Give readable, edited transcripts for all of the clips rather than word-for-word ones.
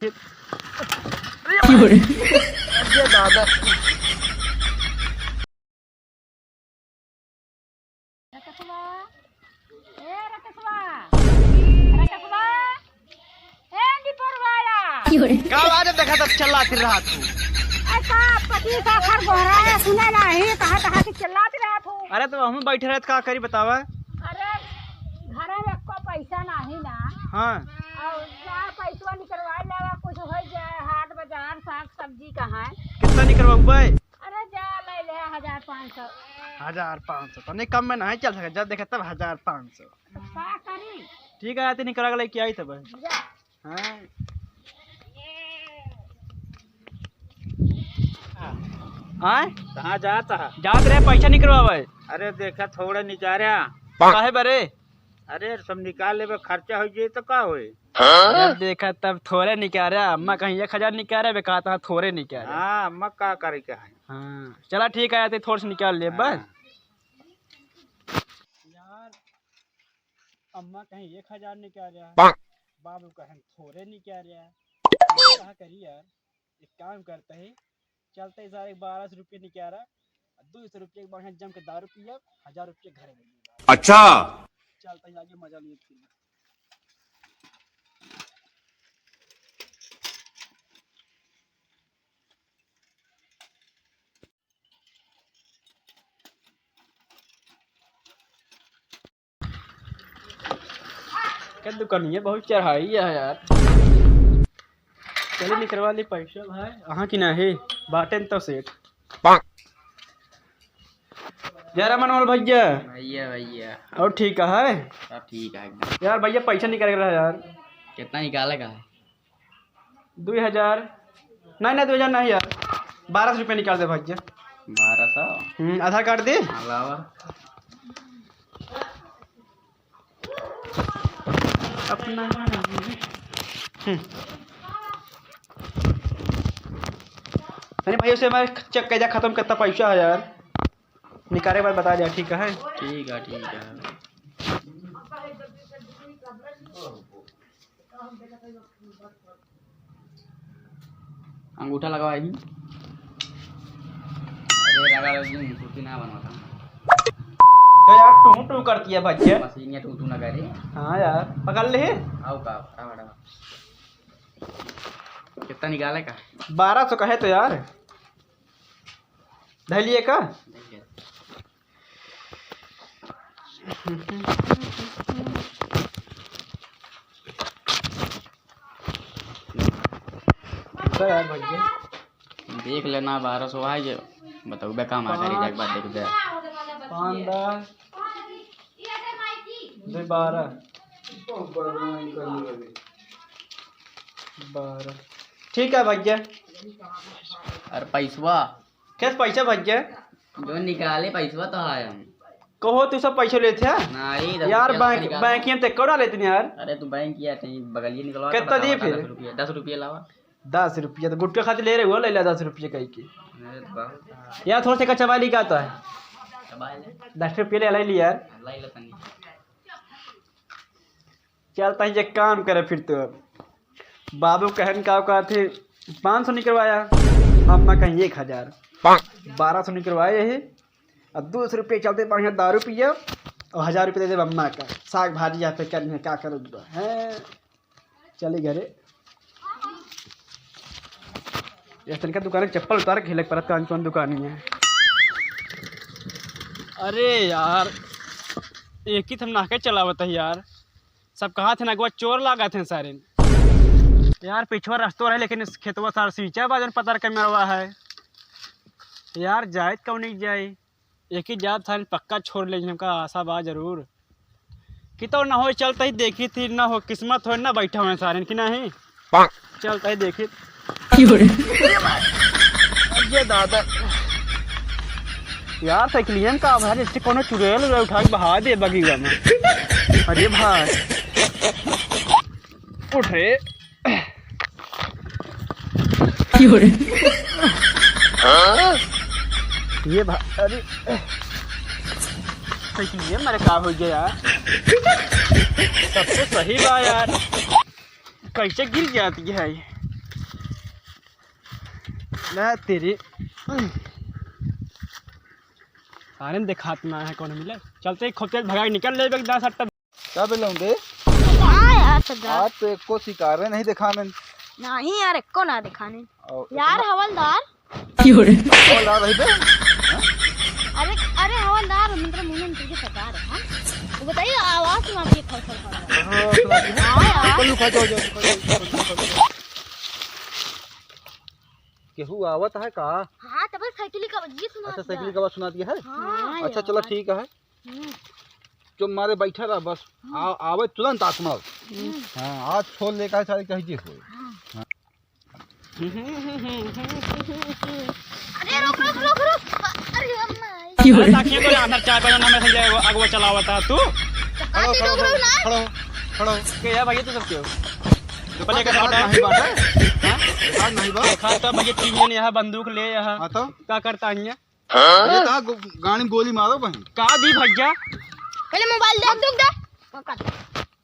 दादा देखा तब चला फिर रहा तू सुना नहीं कहा कि चिल्लाती रहा तू। अरे तो हम बैठे रहे का करी बतावा। अरे घर में को पैसा नहीं ना। हाँ और पैसा निकलवा लेवा कुछ हो जाए हाट बाजार साग सब्जी कहाँ है। कितना निकलवा? अरे जा ले ले 1500। 1500 तो नहीं कम में नहीं चल सके। जब देखा तब 1500 तो क्या करी? ठीक है आते निकला लेके आई तब। जा हाँ कहाँ जाता है? जात रहे पैसा निकलवा। अरे देखा थोड़ा निकारा काहे बरे? अरे सब निकाल ले खर्चा हो जाए तो का होए। जब देखा तब थोड़े निकारा। अम्मा कहीं 1000 निकारे बे कहा था थोड़े निकारे। हाँ अम्मा का करे क्या है। हाँ चला ठीक है आते थोड़े से निकाल ले बस। यार अम्मा कहीं 1000 निकारा बाबू कहीं थोड़े निकारा। क्या करी यार एक काम करते है चलते सारे 1200 रुपये निकारा 200 रुपये बढ़िया जम के दारू पिया 1000 रुपये घर में। अच्छा चलते आगे मजा लिए। क्या दुकानिया बहुत चढ़ाई है यार। चलिए निकलवा ली पैसा भाई। अहाँ की नहीं बाटे तो सेठ जरा मनोहर भैया। भैया भैया और ठीक है सब ठीक है एकदम। यार भैया पैसा निकल रहा है यार। कितना निकालेगा? 2000 नहीं 2000 नहीं यार 1200 रुपये निकाल दे भैया। 1200 आधार कार्ड दे। अलावा अपना अरे भैया से हमारे चेक कैसा खत्म कितना पैसा है यार। निकाले के बाद बता दिया ठीक है। ठीक है ठीक है। अंगूठा लगवाई। अरे लगा कुर्ती ना बनवाता तो यार टू टू करती है भैया। मशीन या टू ना करे। हाँ यार पकड़ ले। आओ का बड़ा कितना निकालेगा? 1200 कहे तो यार धैलिए का। देखिए तो यार भैया देख लेना 1200 है ये बताओ बे काम आ करी जाके बात देख दे 5 10 12 ठीक है भैया। और पैसवा कैसे पैसा भैया? जो निकाले पैसवा तो है हम कहो तू सब पैसे लेते हैं नहीं यार। बैंक में तक कौड़ा लेते यार। अरे तू बैंक या कहीं बगलिए निकलवा कितना दिए फिर? 10 रुपये अलावा 10 रुपया तो गुटके खाते ले रहे हो ले ला 10 रुपये कहीं की। अरे तो बहुत यार थोड़ा सा कच्चा वाली का तो है दबाए ले 10 रुपये ले लिया यार। लाई लतनी चलता है एक काम करे फिर तो बाबू कहन का थे 500 निकलवाया अम्मा कहीं 1000 1200 निकलवाए है और 200 रुपये चलते बढ़िया दारू पिया और 1000 रुपये दे दे अम्मा का साग भाजी या फिर करने क्या करूँगा है। चले घरे इस तरह का दुकान चप्पल उतार खेल पर कौन दुकान है। अरे यार एक ही थम नाके चलावत है यार। सब कहा थे ना कि चोर लागा थे सारे यार। पिछवा रास्तों रहे लेकिन इस खेतवा सार सींचा बाजन पता कर मेरवा है यार। जायद क्यों नहीं जाए एक ही जात था पक्का छोड़ ले हमका आशा बा जरूर कि तो ना हो चलता ही देखी थी ना हो किस्मत हो ना बैठा हुए सारे कि नहीं चलता ही देखी। ये दादा यार साइकिलियन का आभार इससे कोनो चुड़ैल उठा के बहा दे बगीचा में। अरे भाई उठ रे ये अरे ये मेरे का हो गया यार। सबसे सही बात यार कैसे गिर जाती है ये। मैं तेरी सारे ने देखात ना है कौन मिले चलते ही खोपते भगा के निकल ले बेग 10 अट्टा क्या बोलूं दे हाँ यार सरदार आज तो एक को शिकारे नहीं देखा मैं नहीं यार एको ना दिखाने और यार हवलदार और ला रही बे अरे अरे हवलदार मतलब मुझे तुझे सरदार है हाँ? वो बताइए आवाज सुना के खड़ खड़ खड़ हाँ, सुना दी। हाँ यार चलो खा जाओ केहू आवत है का हाँ तब साइकिल का बजी सुना अच्छा साइकिल का आवाज सुना दिया है हाँ अच्छा चलो ठीक है जो मारे बैठा रहा बस आवे तुरंत आत्मा हाँ आज छोड़ लेकर सारे कहीं जी हो अरे रुक रुक रुक रुक अरे अम्मा ताकि तो अंदर चाय पाना मैं समझे अगवा चलावता तू खड़ो खड़ो खड़ो खड़ो के यार भाई तू सब क्यों तो पहले का नहीं बात है हां आज नहीं बात खा तो भाई तीन जन यहां बंदूक ले यहां हाँ तो क्या करता है ये कहा गाड़ी में गोली मारो बहन का दी भैया पहले मोबाइल दे बंदूक दे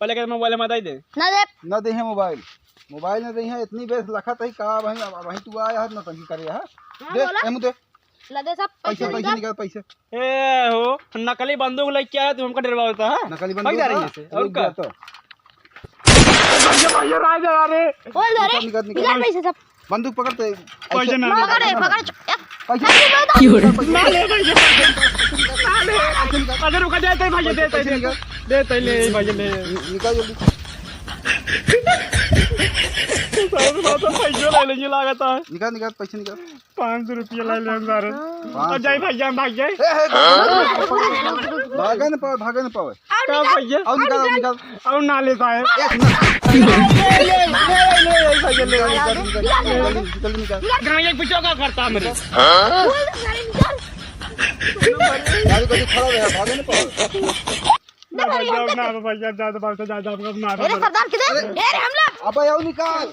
पहले के मोबाइल में दे दे ना दे न दे मोबाइल मोबाइल न दे इतनी बेस लखत है का वही तू आया है न तंगी करे है दे एमु दे ला दे सब पैसे पैसे निकाल पैसे ए हो नकली बंदूक लेके आया तू हमको डरवाता है नकली भाग बंदूक जा रही है से और का तो भैया राजा अरे बोल दे रे निकाल निकाल पैसे सब बंदूक पकड़ते पैसे ना पकड़ पकड़ पैसे ना ले भैया अगर रुक जाते भैया देते ले भैया ले निकाल जल्दी सारे बात पैसे ले लेंगे लागता है निकाल निकाल पैसे निकाल 500 रुपया ले ले सारे और जाई भैया भाग जाए भागे न पावे का भैया आओ निकाल और ना ले साहब जल्दी निकाल गाड़ी एक पीछे का करता मेरे गाड़ी को खड़ा रहा भागे न पावे ना भैया ज्यादा बात ज्यादा ना अरे सरदार किधर ए रे हम लोग अबे आओ निकाल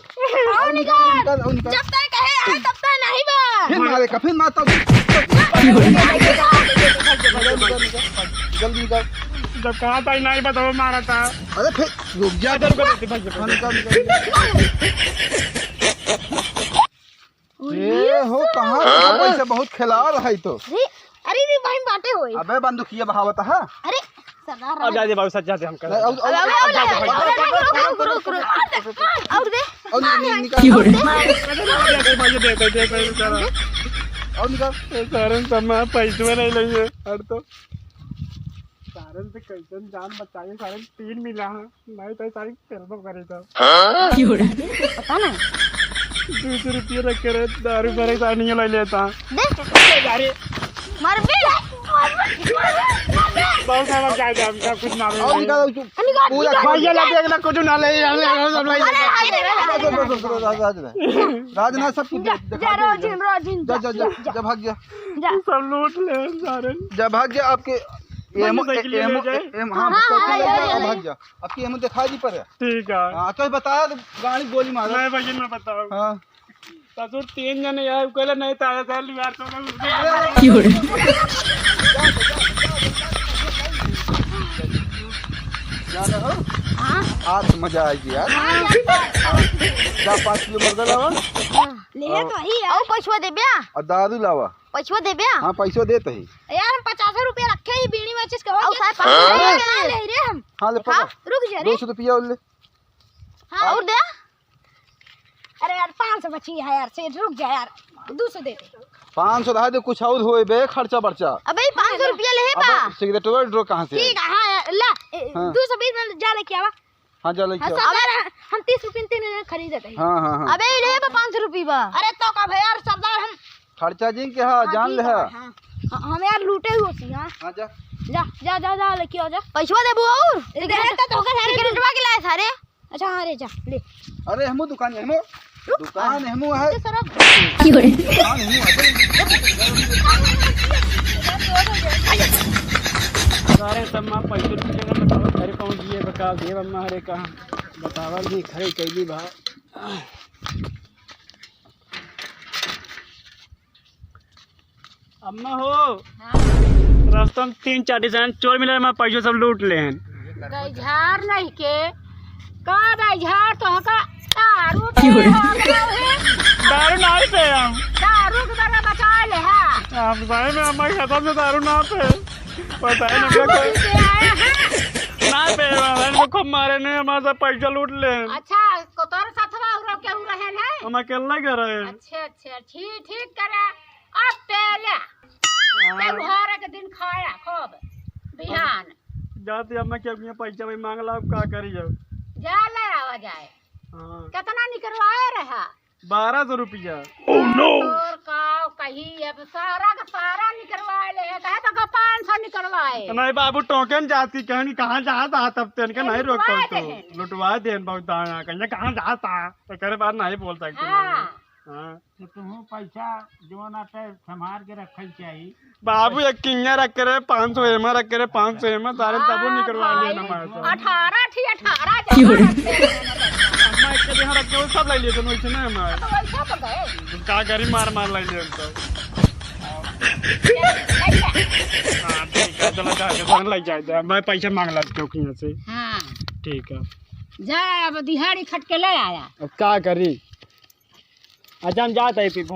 आओ निकाल आओ निकाल जब तक कहे आए तब तक नहीं बा फिर मारे का फिर मारता जल्दी निकाल जब कहा था नहीं बताओ मारा था अरे फिर रुक जा इधर को देते भैया हाँ, निकाल ये हो कहाँ पैसे बहुत खिला रहा है तो अरे रे भाई बाटे होई अबे बंदूकिया बहावत है अरे सरदार अब जाते बाबू सच जाते हम कर और दे और निकाल भैया देते और निकाल सारन समय पैसे नहीं लेंगे हर तो सारन से कैसे जान बचाए सारन 3 मिला है नहीं तो सारी फिल्म करे था पता ना 200 रुपये रख कर दारू भरे सारी नहीं ले लेता दे अरे मार बे बहुत सारा जाए हम कुछ ना और निकाल पूरा भैया लगे अगला कुछ ना ले राजना सब कुछ जा रोजिन जा जा जा जा भाग जा सब लूट ले सारे जा भाग जा आपके हाँ भाग जा आपकी एमो दिखा दी पर ठीक है हाँ तो बताया तो गाड़ी गोली मारा मैं भैया मैं बताऊँ हाँ ससुर 3 जने यार कहले नहीं था ऐसा यार तो आज मजा आएगी यार जा 5 किलो मुर्गा लावा ले तो ही और पैसा दे बे और दारू लावा पैसा दे बे हाँ पैसा देते ही यार हम 50 रुपया रखे ही बीड़ी में चीज और साहब ले रे हम हाँ ले पकड़ रुक जा रे 200 रुपया और ले हाँ और दे अरे यार 500 बची है यार से रुक जा यार 200 दे दे 500 रहा दे कुछ और होए बे खर्चा बर्चा अबे 500 रुपया ले बा अब सिगरेट और ड्रो कहाँ से ठीक है हाँ ला हाँ। 220 में जा लेके आवा हाँ जा लेके आओ। अबे हम 30 रुपये 3 खरीदे थे हाँ हाँ हाँ अबे ले बा 500 रुपये बा अरे तो का भाई यार सरदार हम खर्चा जी के हाँ जान ले हम यार लूटे हुए सी हां हाँ जा जा जा जा जा लेके आ जा पैसा देबो और सिगरेट तो होगा सारे सिगरेटवा के लाए सारे अच्छा हां रे जा ले अरे हमो दुकान है हमो दुकान हमो है सर दुकान हमो है सारे सब मां पैसे रुपये का बताओ घर पहुंच गए बता दे अम्मा हरे कहाँ बतावा भी खरे कैली बा अम्मा हो रास्ता में 3-4 डिजाइन चोर मिले मैं पैसे सब लूट ले हैं झाड़ नहीं के का झाड़ तो का दारू दारू नहीं पे हम दारू हम साए में हमारे खत्म से दारू ना पे पता है ना ना पे वाला खूब मारे ने हमारा सब पैसा लूट ले। अच्छा को तोर साथवा उरो के उ रहल है। हम अकेला कर रहे हैं। अच्छा अच्छा ठीक ठीक करे अब पहले ते घर के दिन खाया खूब बिहान जाते अब मैं क्या पैसा भाई मांग ला का करी जाओ जा ले आवा जाए। हाँ कितना निकलवाए रहा 1200 रुपया। और का कही अब सारा का सारा निकलवाए ले कहे तो 500 निकलवाए। नहीं बाबू टोकन जाती कहनी कहाँ जाता तब तेन के नहीं रोक लुटवा तो देहन। लुटवा देन बहुत दाना कहीं कहाँ जाता तो करे बात नहीं बोल सकते। हाँ हाँ तो तुम पैसा जो ना ते संभाल के रखल चाहिए। बाबू एक किंगा रख करे 500 एमा रख करे 500 एमा सारे तबो निकलवा लिया ना मार 18 थी 18 जमा मैं के यहाँ रख के वो सब ले लिए तो वैसे ना मार पैसा तो गए का करी मार ले लिए तो। हाँ ठीक है चलो जाके फोन लग जाए मैं पैसा मांग ला चौकी से। हाँ ठीक है जा अब दिहाड़ी खट के ले आया। अब क्या करी अच्छा हम जाते हैं फिर।